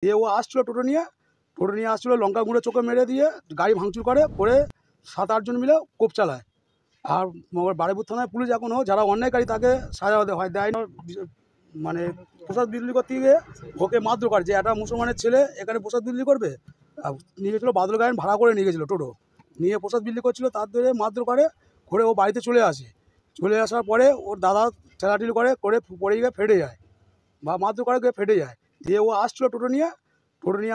দিয়ে ও আসছিল টোটো নিয়ে আসছিল, লঙ্কা গুঁড়ো চোখে মেরে দিয়ে গাড়ি ভাঙচুর করে 7-8 জন মিলে কোপ চালায়। আর বারুইপুর থানায় পুলিশ এখনও যারা অন্যায়কারী তাকে সাজা হয় দেয় না। মানে প্রসাদ বিক্রি করতে গিয়ে ওকে মারধর করে, যে একটা মুসলমানের ছেলে এখানে প্রসাদ বিক্রি করবে। নিয়ে গেছিলো বাদল গায়েন, ভাড়া করে নিয়ে গেছিলো টোটো নিয়ে, প্রসাদ বিক্রি করছিল, তার ধরে মারধর করে ও বাড়িতে চলে আসার পরে ওর দাদা ঠেলাঠেলি করে পড়ে গিয়ে ফেটে যায়, বা মারধর করে গিয়ে ফেটে যায়। দিয়ে ও আসছিল টোটো নিয়ে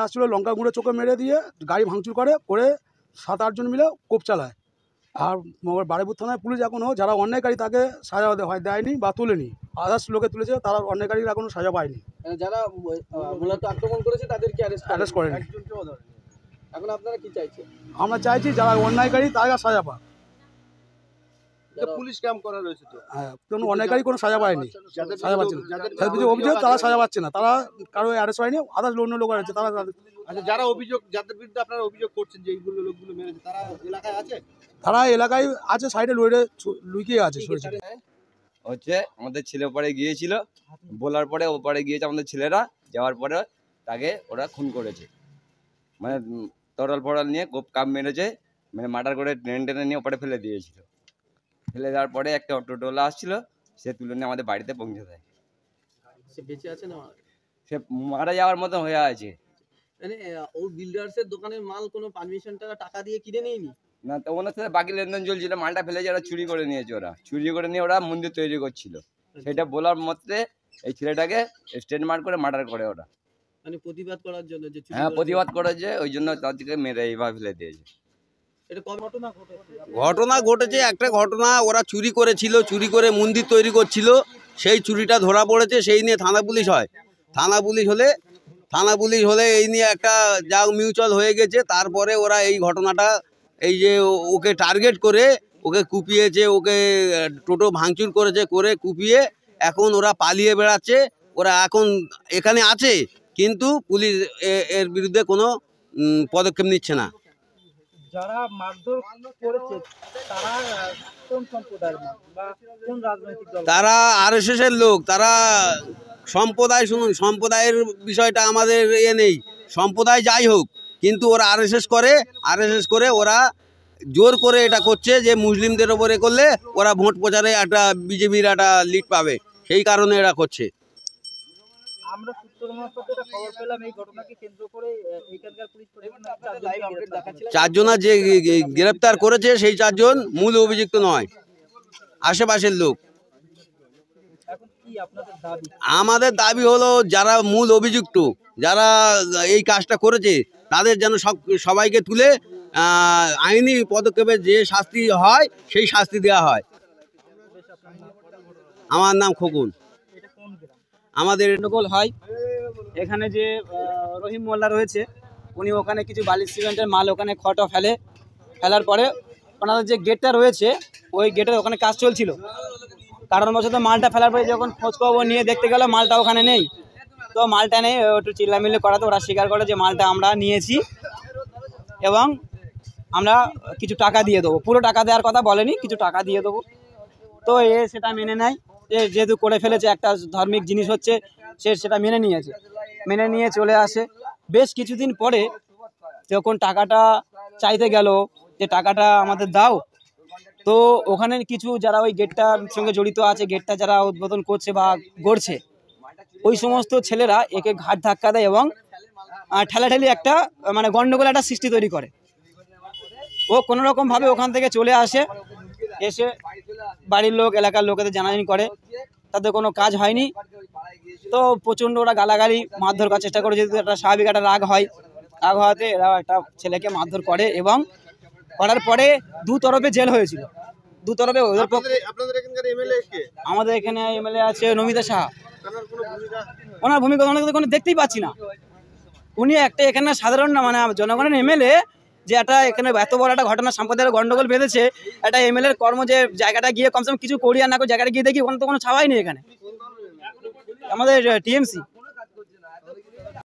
আসছিল, লঙ্কা গুঁড়ো চোখে মেরে দিয়ে গাড়ি ভাঙচুর করে 7-8 জন মিলে কোপ চালায়। আর বারুইপুর থানায় পুলিশ এখনও যারা অন্যায়কারী তাকে সাজা দেয়নি বা তুলেনি। আদার্স লোকে তুলেছে, তারা অন্যায়কারীরা এখনো সাজা পায়নি। যারা মূলত আক্রমণ করেছে তাদেরকে অ্যারেস্ট করেনি। এখন আপনারা কি চাইছেন? আমরা চাইছি যারা অন্যায়কারী তারা সাজা পাক। পুলিশ ক্যাম্প করা রয়েছে তো, হ্যাঁ, কোনো অন্যায়কারী কোনো সাজা পায়নি, সাজা পাচ্ছে না। যাদের অভিযোগ তারা সাজা পাচ্ছে না, তারা কারো অ্যারেস্ট হয়নি। আদার্স অন্য লোক আছে তারা। আচ্ছা, যাদের বিরুদ্ধে আপনারা অভিযোগ করছেন যে এইগুলো লোকগুলো মেরেছে, তারা এলাকায় আছে? তারা এলাকায় আছে, সাইডে লুকিয়ে আছে। হচ্ছে আমাদের ছেলে ওপারে গিয়েছিল, বলার পরে ওপারে গিয়েছে আমাদের ছেলেরা, যাওয়ার পরে তাকে ওরা খুন করেছে। মানে তরল ফরল নিয়ে কাপ মেরেছে, মানে মার্ডার করে টেনে নিয়ে ওপারে ফেলে দিয়েছিল। ফেলে দেওয়ার পরে একটা অটোটোলা আসছিল, সে তুলে নিয়ে আমাদের বাড়িতে পৌঁছে দেয়। সে বেঁচে আছে না? সে মারা যাওয়ার মতো হয়ে আছে। মানে ও বিল্ডার্সের দোকানের মাল কোনো পারমিশন টাকা দিয়ে কিনে নেয়নি না, তো ওনার সাথে বাকি লেনদেন চলছিল। মালটা ফেলেছে, ওরা চুরি করে নিয়েছে। চুরি করে নিয়ে ওরা মন্দির তৈরি করছিল। সেটা বলার মধ্যে এই ছেলেটাকে স্টেটমেন্ট করে মার্ডার করে ওরা। মানে প্রতিবাদ করার জন্য যে হ্যাঁ, প্রতিবাদ করেছে, ওই জন্য তাদেরকে মেরে এইভাবে ফেলে দিয়েছে। এটা কবে ঘটনা ঘটেছে? একটা ঘটনা, ওরা চুরি করেছিল, চুরি করে মন্দির তৈরি করছিল, সেই চুরিটা ধরা পড়েছে, সেই নিয়ে থানা পুলিশ হয়। থানা পুলিশ হলে এই নিয়ে একটা যা মিউচুয়াল হয়ে গেছে। তারপরে ওরা এই ঘটনাটা, এই যে ওকে টার্গেট করে ওকে কুপিয়েছে, ওকে টোটো ভাঙচুর করে কুপিয়ে এখন ওরা পালিয়ে বেড়াচ্ছে। ওরা এখন এখানে আছে, কিন্তু পুলিশ এর বিরুদ্ধে কোনো পদক্ষেপ নিচ্ছে না। যারা মারধর করেছে তারা কোন সম্প্রদায়ের লোক বা কোন রাজনৈতিক দল? তারা আরএসএস এর লোক। তারা সম্প্রদায়, শুনুন, সম্প্রদায়ের বিষয়টা আমাদের নেই। সম্প্রদায় যাই হোক, কিন্তু ওরা আরএসএস করে ওরা জোর করে এটা করছে যে মুসলিমদের ওপরে করলে ওরা ভোট প্রচারে একটা বিজেপির একটা লিড পাবে, সেই কারণে এরা করছে। আমরা সূত্র মারফত এটা খবর পেলাম, এই ঘটনাকে কেন্দ্র করে এখানকার পুলিশ প্রশাসন 4 জন যে গ্রেপ্তার করেছে, সেই 4 জন মূল অভিযুক্ত নয়, আশেপাশের লোক। এখন কি আপনাদের দাবি? আমাদের দাবি হলো, যারা মূল অভিযুক্ত, যারা এই কাজটা করেছে, তাদের যেন সবাইকে তুলে আইনি পদক্ষেপে যে শাস্তি হয় সেই শাস্তি দেওয়া হয়। আমার নাম খোকন। আমাদের গন্ডগোল হয় এখানে, যে রহিম মোল্লা রয়েছে, উনি ওখানে কিছু বালি সিমেন্টের মাল ওখানে ফেলার পরে ওনাদের যে গেটটা রয়েছে, ওই গেটের ওখানে কাজ চলছিল। কারণবশত মালটা ফেলার পরে যখন খোঁজখবর নিয়ে দেখতে গেল মালটা ওখানে নেই। তো মালটা নেই, একটু চিল্লামিল্লি করাতে ওরা স্বীকার করে যে মালটা আমরা নিয়েছি এবং আমরা কিছু টাকা দিয়ে দেবো। পুরো টাকা দেওয়ার কথা বলেনি, কিছু টাকা দিয়ে দেবো। তো সেটা মেনে নেয়, যেহেতু করে ফেলেছে, একটা ধার্মিক জিনিস হচ্ছে, সেটা মেনে নিয়ে চলে আসে। বেশ কিছুদিন পরে যখন টাকাটা চাইতে গেল, যে টাকাটা আমাদের দাও, তো ওখানে কিছু যারা ওই গেটটার সঙ্গে জড়িত আছে, গেটটা যারা উদ্বোধন করছে বা গড়ছে, ওই সমস্ত ছেলেরা একে ঘাট ধাক্কা দেয় এবং ঠেলাঠেলি একটা মানে গন্ডগোল একটা সৃষ্টি তৈরি করে। ও কোনোরকমভাবে ওখান থেকে চলে এসে বাড়ির লোক, এলাকার লোকেদের জানাজানি করে, তাদের কোনো কাজ হয়নি। তো প্রচণ্ড ওরা গালাগালি মারধর করার চেষ্টা করে, যেহেতু একটা স্বাভাবিক একটা রাগ হওয়াতে এরা একটা ছেলেকে মারধর করে এবং করার পরে দু তরফে জেল হয়েছিল। দু তরফে আমাদের এখানে এমএলএ আছে নমিতা সাহা। ওনার ভূমিকা কোনো দেখতেই পাচ্ছি না। উনি একটা এখানে সাধারণ না, মানে জনগণের এমএলএ, যে একটা এখানে এত বড় একটা ঘটনা, সম্প্রদায়ের গন্ডগোল বেঁধেছে, একটা এমএলএর কর্ম যে জায়গাটা গিয়ে কমসে কম কিছু করি আর না, জায়গাটা গিয়ে দেখি ওখানে তো কোনো ছাওয়াই নেই। এখানে আমাদের টিএমসি